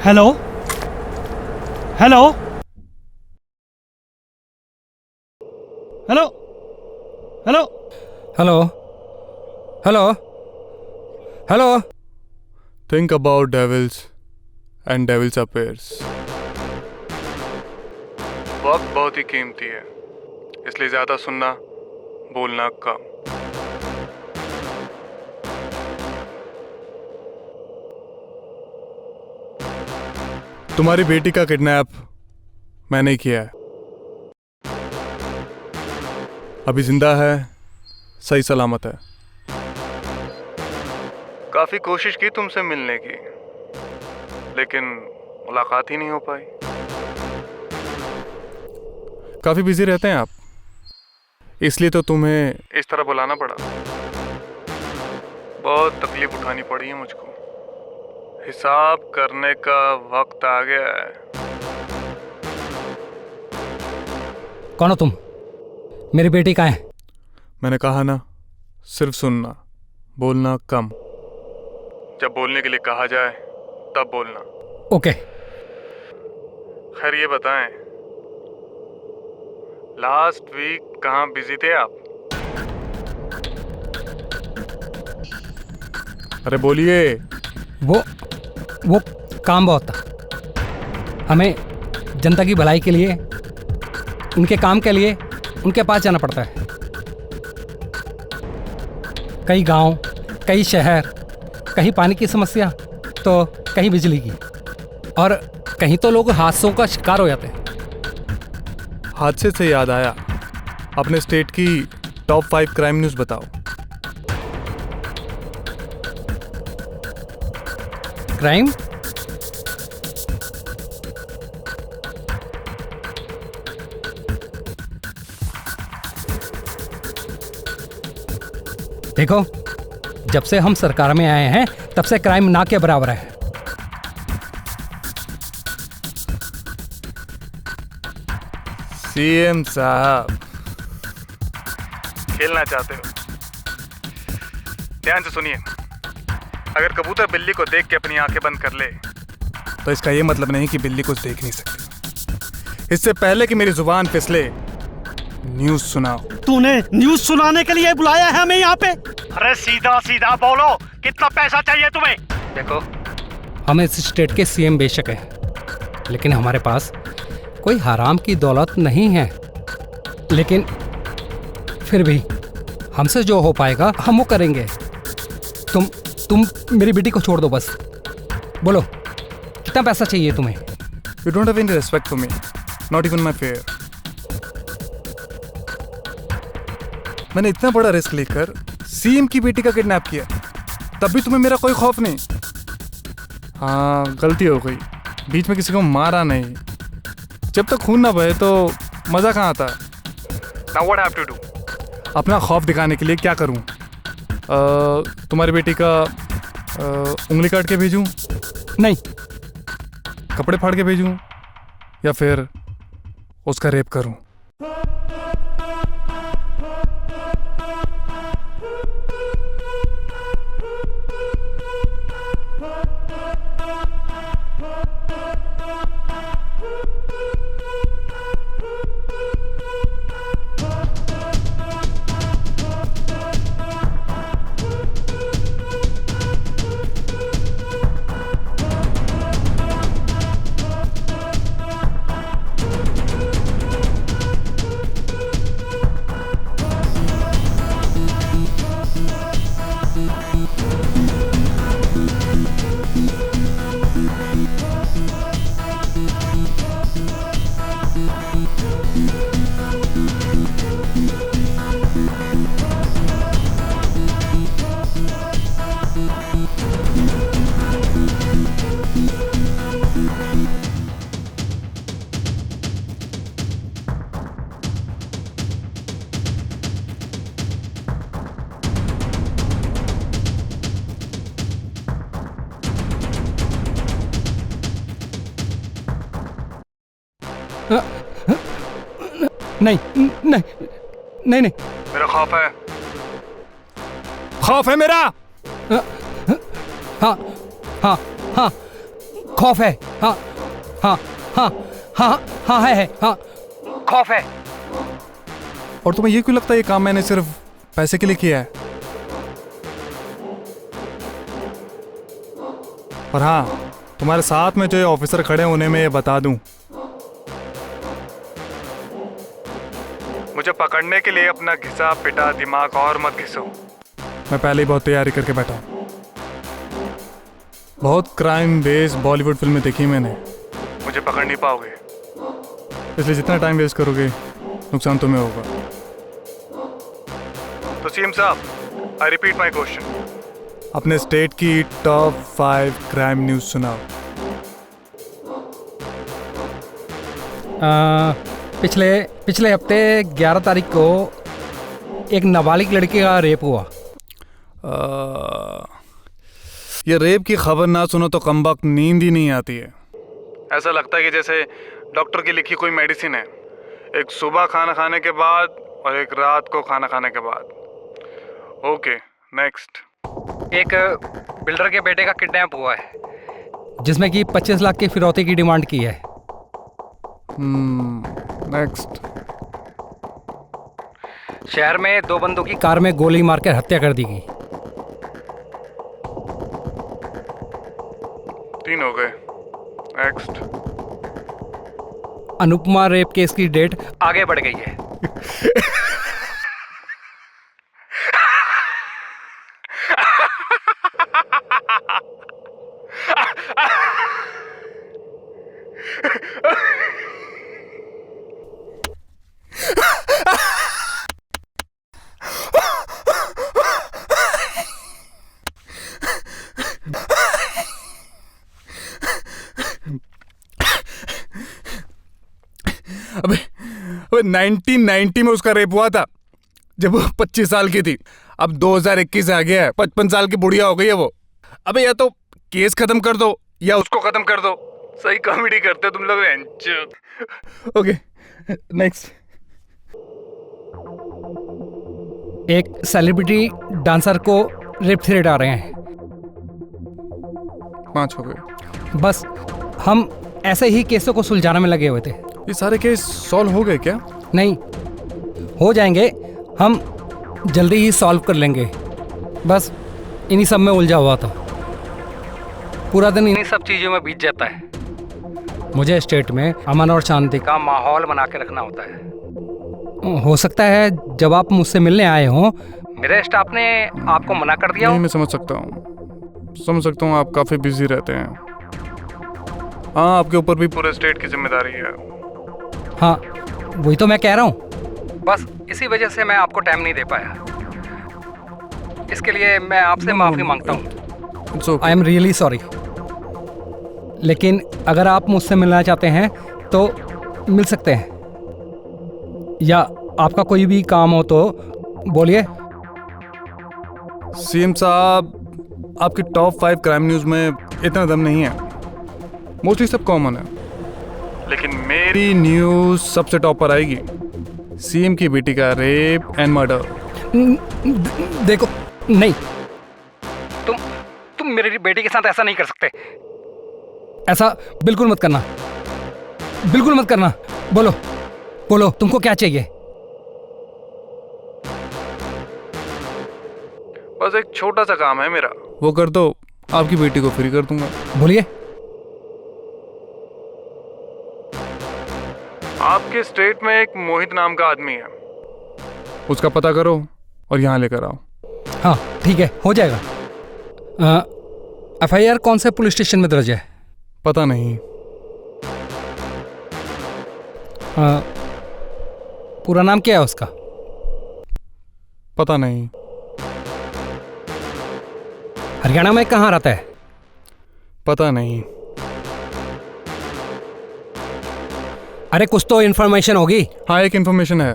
Hello hello hello hello hello hello hello. Think about devils and devil's affairs. वक्त बहुत ही कीमती है, इसलिए ज़्यादा सुनना, बोलना कम। तुम्हारी बेटी का किडनैप मैंने किया है। अभी जिंदा है, सही सलामत है। काफी कोशिश की तुमसे मिलने की, लेकिन मुलाकात ही नहीं हो पाई। काफी बिजी रहते हैं आप, इसलिए तो तुम्हें इस तरह बुलाना पड़ा। बहुत तकलीफ उठानी पड़ी है मुझको। हिसाब करने का वक्त आ गया है। कौन हो तुम? मेरी बेटी कहाँ है? मैंने कहा ना, सिर्फ सुनना, बोलना कम। जब बोलने के लिए कहा जाए तब बोलना। ओके। खैर ये बताएं, लास्ट वीक कहाँ बिजी थे आप? अरे बोलिए। वो काम बहुत था। हमें जनता की भलाई के लिए, उनके काम के लिए उनके पास जाना पड़ता है। कई गांव, कई शहर, कहीं पानी की समस्या तो कहीं बिजली की, और कहीं तो लोग हादसों का शिकार हो जाते हैं। हादसे से याद आया, अपने स्टेट की टॉप 5 क्राइम न्यूज़ बताओ। क्राइम? देखो, जब से हम सरकार में आए हैं तब से क्राइम ना के बराबर है। सीएम साहब, खेलना चाहते हो? ध्यान से सुनिए, अगर कबूतर बिल्ली को देख के अपनी आंखें बंद कर ले तो इसका ये मतलब नहीं कि बिल्ली कुछ देख नहीं सकती। इससे पहले कि मेरी जुबान फिसले, न्यूज़ सुनाओ। तूने न्यूज़ सुनाने के लिए बुलाया है हमें यहाँ पे? अरे सीधा सीधा बोलो, कितना पैसा चाहिए तुम्हें? देखो, हम इस स्टेट के सीएम बेशक हैं, लेकिन हमारे पास कोई हराम की दौलत नहीं है। लेकिन फिर भी हमसे जो हो पाएगा हम वो करेंगे। तुम मेरी बेटी को छोड़ दो बस। बोलो, कितना पैसा चाहिए तुम्हें? You don't have any respect for me, not even my fair. मैंने इतना बड़ा रिस्क लेकर सीएम की बेटी का किडनैप किया, तब भी तुम्हें मेरा कोई खौफ नहीं। हाँ, गलती हो गई, बीच में किसी को मारा नहीं। जब तक खून ना बहे तो मज़ा कहाँ आता? Now what have to do? अपना खौफ दिखाने के लिए क्या करूँ? तुम्हारी बेटी का उंगली काट के भेजूँ? नहीं। कपड़े फाड़ के भेजूँ? या फिर उसका रेप करूँ? नहीं नहीं नहीं नहीं। मेरा खौफ है, खौफ है मेरा। हाँ हाँ हाँ खौफ है। हाँ हाँ हाँ हाँ हाँ है हाँ, खौफ है। और तुम्हें ये क्यों लगता है ये काम मैंने सिर्फ पैसे के लिए किया है? और हाँ, तुम्हारे साथ में जो ये ऑफिसर खड़े हैं उन्हें मैं ये बता दूं, मुझे पकड़ने के लिए अपना घिसा पिटा दिमाग और मत घिसो। मैं पहले ही बहुत तैयारी करके बैठा हूं। बहुत क्राइम बेस्ड बॉलीवुड फिल्में देखी मैंने, मुझे पकड़ नहीं पाओगे। इसलिए जितना टाइम वेस्ट करोगे नुकसान तुम्हें होगा। तो सीएम साहब, आई रिपीट माय क्वेश्चन, अपने स्टेट की टॉप 5 क्राइम न्यूज़ सुनाओ। पिछले हफ्ते 11 तारीख को एक नाबालिग लड़की का रेप हुआ। ये रेप की खबर ना सुनो तो कमबख्त नींद ही नहीं आती है। ऐसा लगता है कि जैसे डॉक्टर की लिखी कोई मेडिसिन है, एक सुबह खाना खाने के बाद और एक रात को खाना खाने के बाद। Okay, next. एक बिल्डर के बेटे का किडनैप हुआ है, जिसमें कि 25 लाख की फिरौती की डिमांड की है। नेक्स्ट। शहर में 2 बंदों की कार में गोली मारकर हत्या कर दी गई। 3 हो गए। नेक्स्ट। अनुपमा रेप केस की डेट आगे बढ़ गई है। अबे 1990 में उसका रेप हुआ था, जब वो 25 साल की थी। अब 2021 आ गया है, 55 साल की बुढ़िया हो गई है वो। अबे या तो केस खत्म कर दो या उसको खत्म कर दो। सही कॉमेडी करते हो तुम लोग। Okay, next. एक सेलिब्रिटी डांसर को रेप थ्रेट आ रहे हैं। 5 हो गए। बस हम ऐसे ही केसों को सुलझाने में लगे हुए थे। ये सारे केस सॉल्व हो गए क्या? नहीं, हो जाएंगे, हम जल्दी ही सॉल्व कर लेंगे। बस इन्हीं सब में उलझा हुआ था। पूरा दिन इन्हीं सब चीज़ों में बीत जाता है। मुझे स्टेट में अमन और शांति का माहौल बना के रखना होता है। हो सकता है जब आप मुझसे मिलने आए हों, मेरे स्टाफ ने आपको मना कर दिया हो। नहीं, मैं समझ सकता हूँ आप काफ़ी बिजी रहते हैं। हाँ, आपके ऊपर भी पूरे स्टेट की जिम्मेदारी है। हाँ, वही तो मैं कह रहा हूँ। बस इसी वजह से मैं आपको टाइम नहीं दे पाया। इसके लिए मैं आपसे माफ़ी मांगता हूँ। I am really sorry. लेकिन अगर आप मुझसे मिलना चाहते हैं तो मिल सकते हैं, या आपका कोई भी काम हो तो बोलिए। सीएम साहब, आपकी टॉप 5 क्राइम न्यूज़ में इतना दम नहीं है। मोस्टली सब कॉमन है, लेकिन मेरी न्यूज़ सबसे टॉप पर आएगी। सीएम की बेटी का रेप एंड मर्डर। देखो, नहीं, तुम मेरी बेटी के साथ ऐसा नहीं कर सकते। ऐसा बिल्कुल मत करना, बिल्कुल मत करना। बोलो तुमको क्या चाहिए? बस एक छोटा सा काम है मेरा, वो कर दो, आपकी बेटी को फ्री कर दूंगा। बोलिए। आपके स्टेट में एक मोहित नाम का आदमी है, उसका पता करो और यहाँ लेकर आओ। हाँ ठीक है, हो जाएगा। FIR कौन से पुलिस स्टेशन में दर्ज है? पता नहीं। पूरा नाम क्या है उसका? पता नहीं। हरियाणा में कहाँ रहता है? पता नहीं। अरे कुछ तो इन्फॉर्मेशन होगी। हाँ, एक इन्फॉर्मेशन है।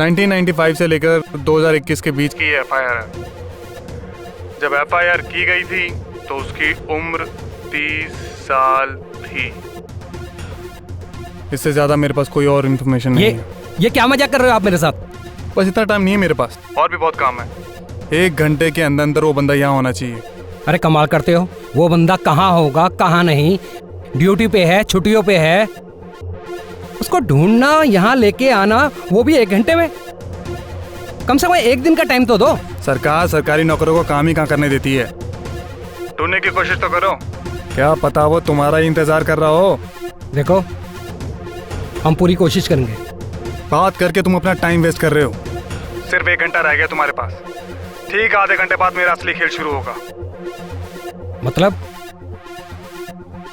1995 से लेकर 2021 के बीच की FIR है। जब FIR की गई थी तो उसकी उम्र 30 साल थी। इससे ज्यादा मेरे पास कोई और इन्फॉर्मेशन नहीं है। ये क्या मजाक कर रहे हो आप मेरे साथ? बस इतना टाइम नहीं है मेरे पास, और भी बहुत काम है। 1 घंटे के अंदर अंदर वो बंदा यहाँ होना चाहिए। अरे कमाल करते हो, वो बंदा कहाँ होगा कहाँ नहीं, ड्यूटी पे है, छुट्टियों पे है, उसको ढूंढना, यहाँ लेके आना, वो भी 1 घंटे में। कम से कम 1 दिन का टाइम तो दो। सरकार सरकारी नौकरों को काम ही कहाँ करने देती है। ढूंढने की कोशिश तो करो, क्या पता वो तुम्हारा ही इंतजार कर रहा हो। देखो, हम पूरी कोशिश करेंगे। बात करके तुम अपना टाइम वेस्ट कर रहे हो। सिर्फ 1 घंटा रह गया तुम्हारे पास। ठीक आधे घंटे बाद मेरा असली खेल शुरू होगा। मतलब?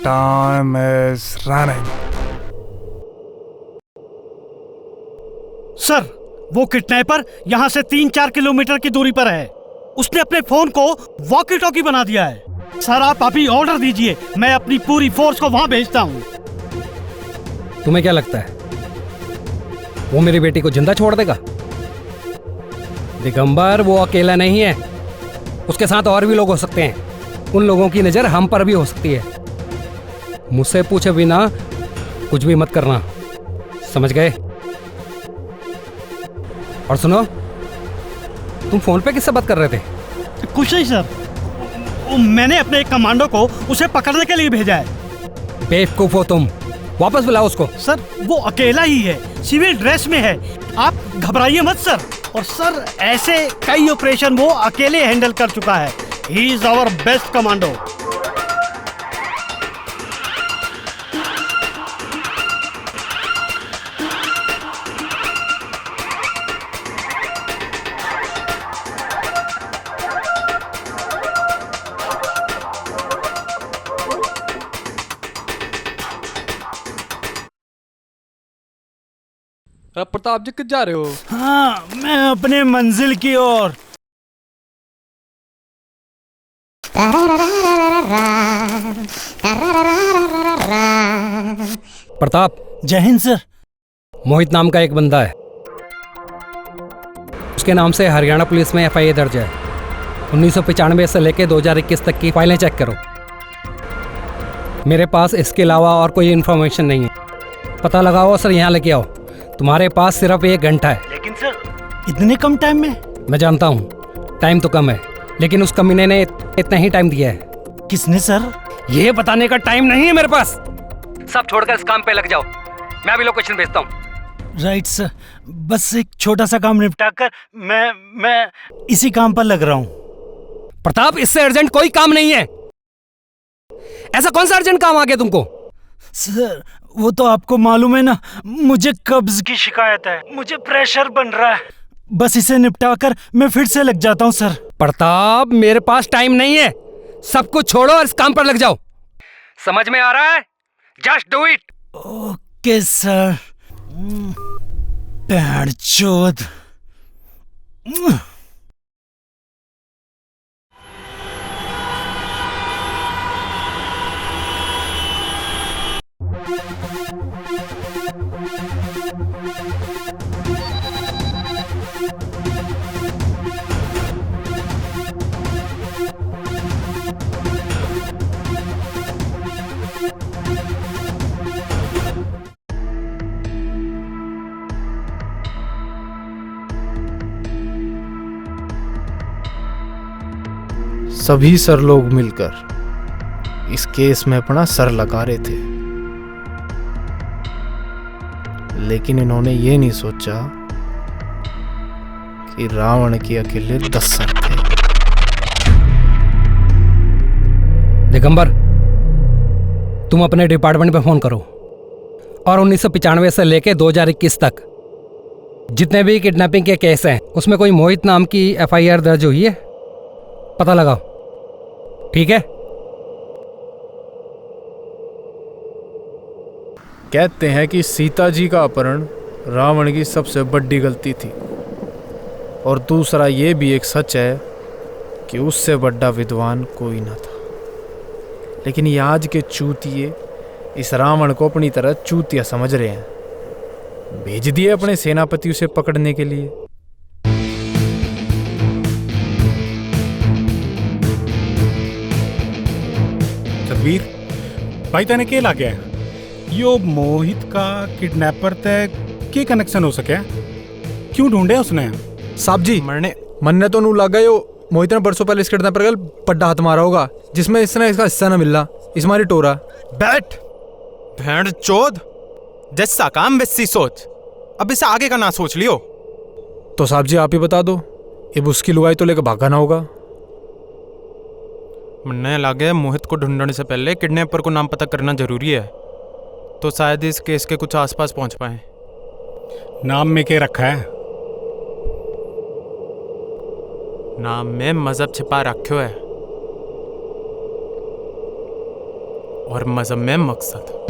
Time is running. सर, वो किडनैपर यहाँ से 3-4 किलोमीटर की दूरी पर है। उसने अपने फोन को वॉकी टॉकी बना दिया है। सर, आप अभी ऑर्डर दीजिए, मैं अपनी पूरी फोर्स को वहां भेजता हूँ। तुम्हें क्या लगता है वो मेरी बेटी को जिंदा छोड़ देगा? दिगंबर वो अकेला नहीं है, उसके साथ और भी लोग हो सकते हैं। उन लोगों की नजर हम पर भी हो सकती है। मुझसे पूछे बिना कुछ भी मत करना, समझ गए? और सुनो, तुम फोन पे किससे बात कर रहे थे? कुछ नहीं सर, मैंने अपने एक कमांडो को उसे पकड़ने के लिए भेजा है। बेवकूफ हो तुम, वापस बुलाओ उसको। सर, वो अकेला ही है, सिविल ड्रेस में है, आप घबराइए मत सर। और सर, ऐसे कई ऑपरेशन वो अकेले हैंडल कर चुका है। He is our best commando. Pratap ji किधर जा रहे हो? हाँ, मैं अपने मंजिल की ओर। प्रताप, जय हिंद सर। मोहित नाम का एक बंदा है, उसके नाम से हरियाणा पुलिस में FIA दर्ज है। 1995 से लेकर 2021 तक की फाइलें चेक करो। मेरे पास इसके अलावा और कोई इन्फॉर्मेशन नहीं है। पता लगाओ और सर यहाँ लेके आओ। तुम्हारे पास सिर्फ 1 घंटा है। लेकिन सर, इतने कम टाइम में? मैं जानता हूँ टाइम तो कम है, लेकिन उस कमीने ने इतना ही टाइम दिया है। किसने सर? ये बताने का टाइम नहीं है मेरे पास। सब छोड़कर इस काम पे लग जाओ, मैं अभी लोकेशन भेजता हूँ। राइट सर, बस एक छोटा सा काम निपटा कर मैं इसी काम पर लग रहा हूँ। प्रताप, इससे अर्जेंट कोई काम नहीं है। ऐसा कौन सा अर्जेंट काम आ गया तुमको? सर, वो तो आपको मालूम है ना, मुझे कब्ज की शिकायत है, मुझे प्रेशर बन रहा है। बस इसे निपटा कर मैं फिर से लग जाता हूँ सर। प्रताप, मेरे पास टाइम नहीं है। सब कुछ छोड़ो और इस काम पर लग जाओ। समझ में आ रहा है? Just do it. Okay sir. पैरचोद। सभी सर लोग मिलकर इस केस में अपना सर लगा रहे थे, लेकिन इन्होंने ये नहीं सोचा कि रावण के अकेले 10 सर थे। दिगंबर, तुम अपने डिपार्टमेंट पे फोन करो और 1995 से लेके 2021 तक जितने भी किडनैपिंग के केस हैं उसमें कोई मोहित नाम की FIR दर्ज हुई है, पता लगाओ। ठीक है? कहते हैं कि सीता जी का अपहरण रावण की सबसे बड़ी गलती थी, और दूसरा ये भी एक सच है कि उससे बड़ा विद्वान कोई न था। लेकिन ये आज के चूतिए इस रावण को अपनी तरह चूतिया समझ रहे हैं। भेज दिए अपने सेनापति उसे पकड़ने के लिए। सतवीर भाई, तने के ला गया यो मोहित का किडनैपर तय के कनेक्शन हो सके? क्यों ढूंढे उसने? साहब जी, मन्ने तो नू लगा यो मोहित ने परसों पहले इस किडनैपर का पड्डा हाथ मारा होगा, जिसमें इसने इसका हिस्सा ना मिलना। इस मारी टोरा। बैठ भेड़ चोद, जैसा काम वैसी सोच। अब इसे आगे का ना सोच लियो। तो साहब जी आप ही बता दो, अब उसकी लुगाई तो लेकर भागा ना होगा। मन्ने लगे मोहित को ढूंढने से पहले किडनैपर को नाम पता करना जरूरी है, तो शायद इस केस के कुछ आसपास पहुंच पाए। नाम में क्या रखा है? नाम में मजहब छिपा रखो है, और मजहब में मकसद।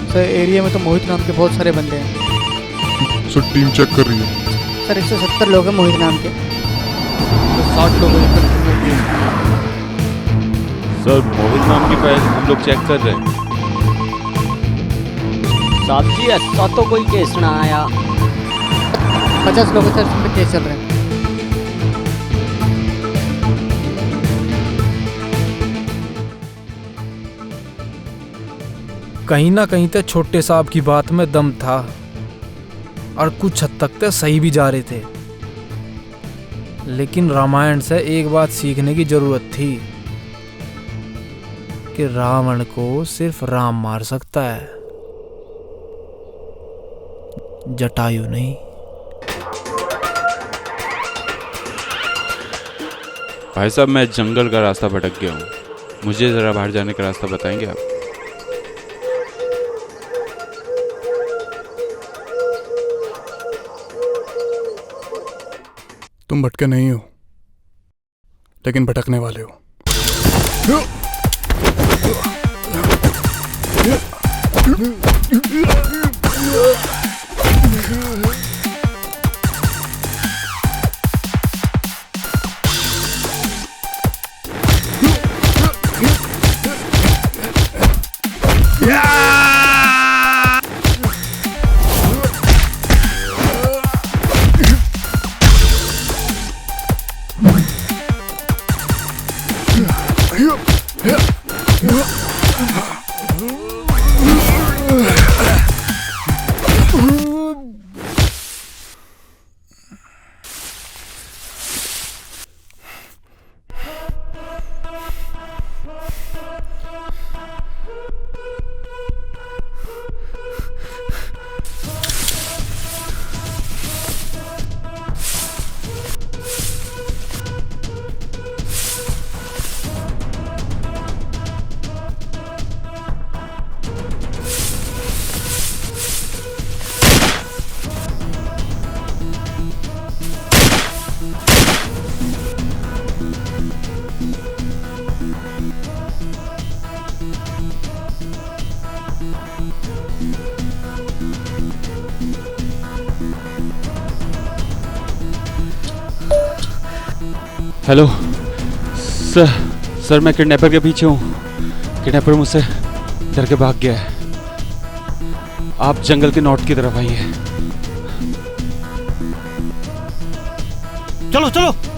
सर एरिया में तो मोहित नाम के बहुत सारे बंदे हैं। सर टीम चेक कर रही है। सर 170 लोग हैं मोहित नाम के। 60 लोग हैं सर मोहित नाम की फाइल हम लोग चेक कर रहे हैं। साहब जी ऐसा तो कोई केस ना आया। 50 लोग सर इसमें केस चल रहे हैं। कहीं ना कहीं तक छोटे साहब की बात में दम था, और कुछ हद तक तक सही भी जा रहे थे। लेकिन रामायण से एक बात सीखने की जरूरत थी कि रावण को सिर्फ राम मार सकता है, जटायु नहीं। भाई साहब मैं जंगल का रास्ता भटक गया हूँ, मुझे ज़रा बाहर जाने का रास्ता बताएंगे आप? तुम भटके नहीं हो, लेकिन भटकने वाले हो। हेलो सर मैं किडनैपर के पीछे हूँ। किडनैपर मुझसे डर के भाग गया है। आप जंगल के नॉर्थ की तरफ आइए। चलो चलो।